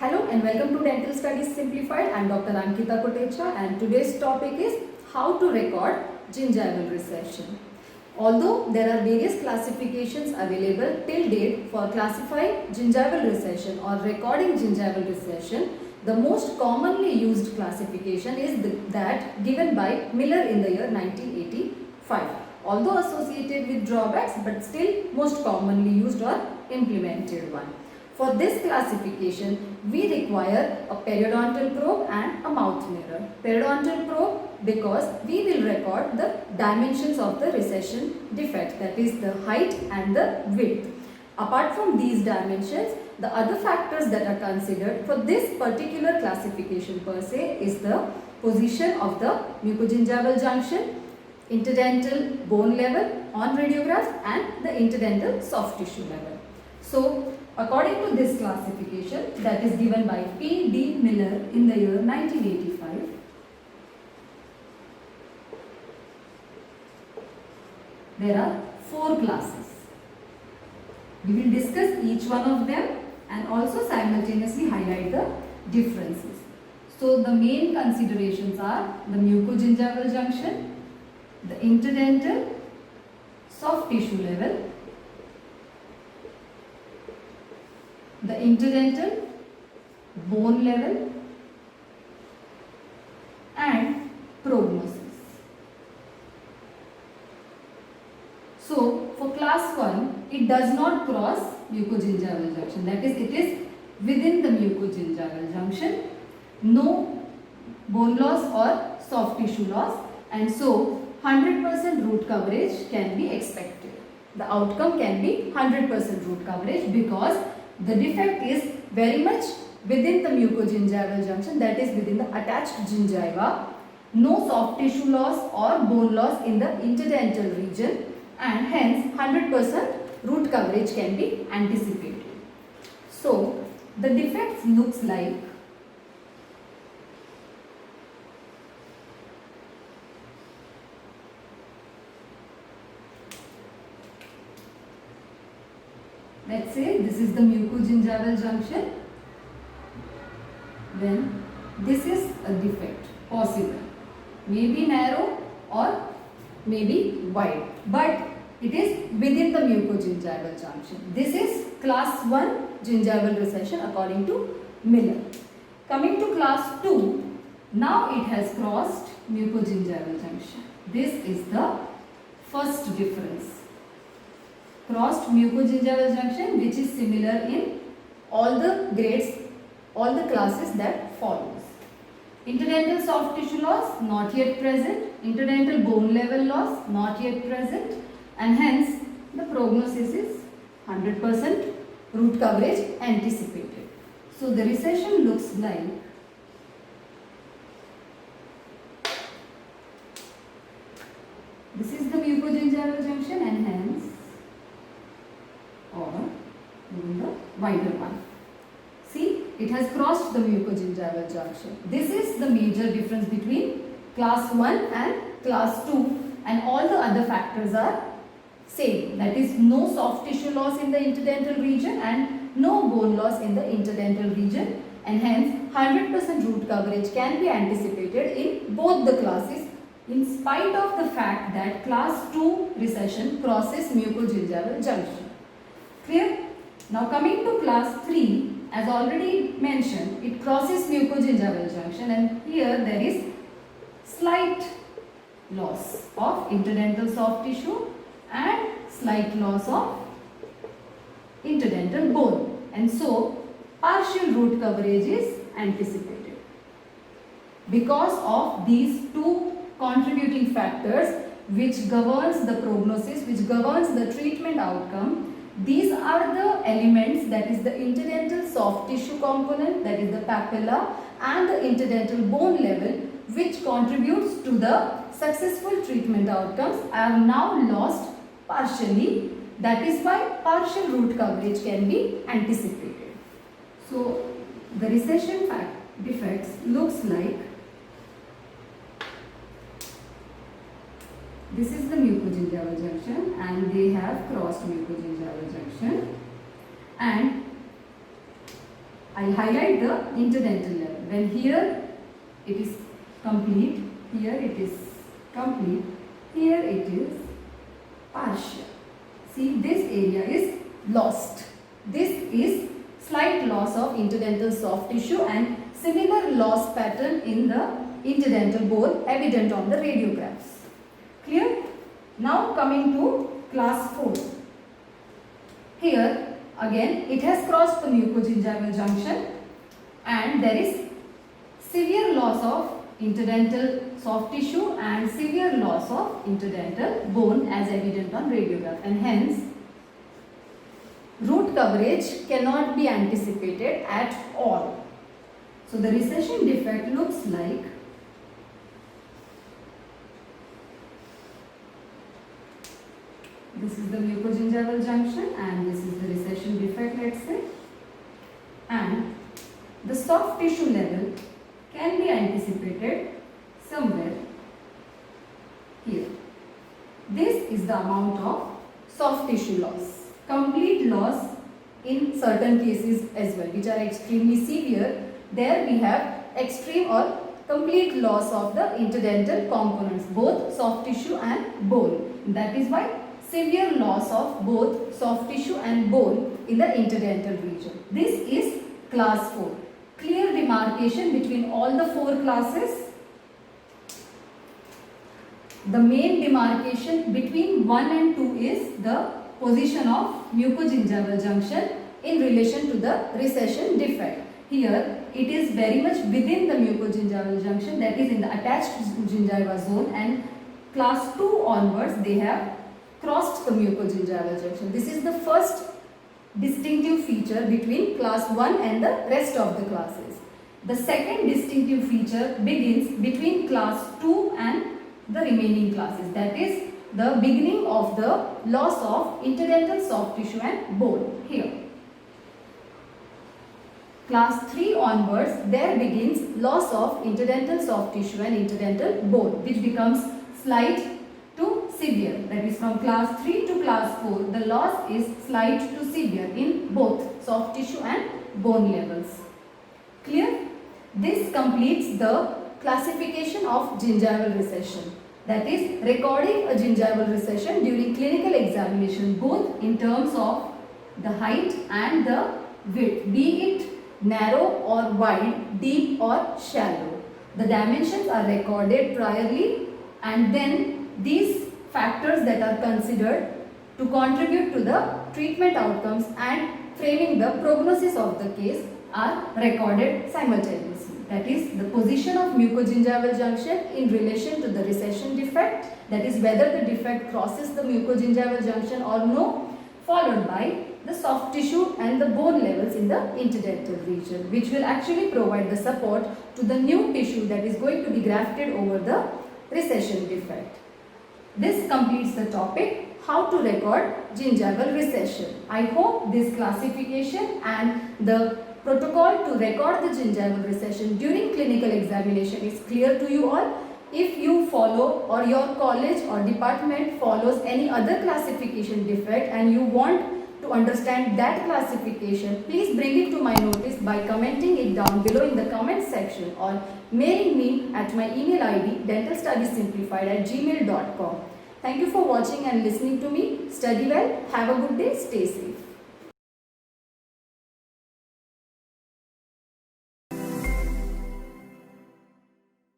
Hello and welcome to Dental Studies Simplified. I am Dr. Ankita Kotecha and today's topic is how to record gingival recession. Although there are various classifications available till date for classifying gingival recession or recording gingival recession, the most commonly used classification is that given by Miller in the year 1985. Although associated with drawbacks, but still most commonly used or implemented one. For this classification, we require a periodontal probe and a mouth mirror. Periodontal probe because we will record the dimensions of the recession defect, that is the height and the width. Apart from these dimensions, the other factors that are considered for this particular classification per se is the position of the mucogingival junction, interdental bone level on radiograph and the interdental soft tissue level. So, according to this classification that is given by P. D. Miller in the year 1985, there are 4 classes. We will discuss each one of them and also simultaneously highlight the differences. So, the main considerations are the mucogingival junction, the interdental soft tissue level, the interdental bone level and prognosis. So, for class 1, it does not cross mucogingival junction, that is, it is within the mucogingival junction, no bone loss or soft tissue loss, and so 100% root coverage can be expected. The outcome can be 100% root coverage because the defect is very much within the mucogingival junction, that is within the attached gingiva, no soft tissue loss or bone loss in the interdental region, and hence 100% root coverage can be anticipated. So, the defect looks like let's say this is the mucogingival junction, then this is a defect possible, maybe narrow or maybe wide, but it is within the mucogingival junction. This is class 1 gingival recession according to Miller. Coming to class 2, now it has crossed mucogingival junction. This is the first difference. Crossed mucogingival junction, which is similar in all the grades, all the classes that follows. Interdental soft tissue loss not yet present, interdental bone level loss not yet present, and hence the prognosis is 100% root coverage anticipated. So the recession looks like this is the mucogingival junction and hence or even the wider one. See, it has crossed the mucogingival junction. This is the major difference between class 1 and class 2, and all the other factors are same, that is no soft tissue loss in the interdental region and no bone loss in the interdental region, and hence 100% root coverage can be anticipated in both the classes in spite of the fact that class 2 recession crosses mucogingival junction. Clear? Now coming to class 3, as already mentioned, it crosses mucogingival junction and here there is slight loss of interdental soft tissue and slight loss of interdental bone, and so partial root coverage is anticipated. Because of these two contributing factors which governs the prognosis, which governs the treatment outcome, these are the elements, that is the interdental soft tissue component, that is the papilla, and the interdental bone level, which contributes to the successful treatment outcomes, are now lost partially. That is why partial root coverage can be anticipated. So, the recession defects looks like this is the mucogingival junction and they have crossed mucogingival junction, and I'll highlight the interdental level. When here it is complete, here it is complete, here it is partial. See, this area is lost. This is slight loss of interdental soft tissue and similar loss pattern in the interdental bone evident on the radiographs. Clear? Now coming to class 4. Here again it has crossed the mucogingival junction and there is severe loss of interdental soft tissue and severe loss of interdental bone as evident on radiograph, and hence root coverage cannot be anticipated at all. So the recession defect looks like this is the mucogingival junction and this is the recession defect, let's say, and the soft tissue level can be anticipated somewhere here. This is the amount of soft tissue loss. Complete loss in certain cases as well, which are extremely severe. There we have extreme or complete loss of the interdental components, both soft tissue and bone. That is why severe loss of both soft tissue and bone in the interdental region. This is class 4. Clear demarcation between all the 4 classes. The main demarcation between 1 and 2 is the position of mucogingival junction in relation to the recession defect. Here it is very much within the mucogingival junction, that is in the attached gingiva zone, and class 2 onwards they have crossed the mucogingival junction. This is the first distinctive feature between class 1 and the rest of the classes. The second distinctive feature begins between class 2 and the remaining classes, that is the beginning of the loss of interdental soft tissue and bone here. Class 3 onwards there begins loss of interdental soft tissue and interdental bone, which becomes slight to severe. That is from class 3 to class 4 the loss is slight to severe in both soft tissue and bone levels. Clear? This completes the classification of gingival recession. That is recording a gingival recession during clinical examination, both in terms of the height and the width, be it narrow or wide, deep or shallow. The dimensions are recorded priorly and then these factors that are considered to contribute to the treatment outcomes and framing the prognosis of the case are recorded simultaneously. That is the position of mucogingival junction in relation to the recession defect, that is whether the defect crosses the mucogingival junction or no, followed by the soft tissue and the bone levels in the interdental region, which will actually provide the support to the new tissue that is going to be grafted over the recession defect. This completes the topic how to record gingival recession. I hope this classification and the protocol to record the gingival recession during clinical examination is clear to you all. If you follow or your college or department follows any other classification defect and you want to understand that classification, please bring it to my notice by commenting it down below in the comment section or mailing me at my email ID dentalstudiessimplified@gmail.com. Thank you for watching and listening to me. Study well, have a good day, stay safe.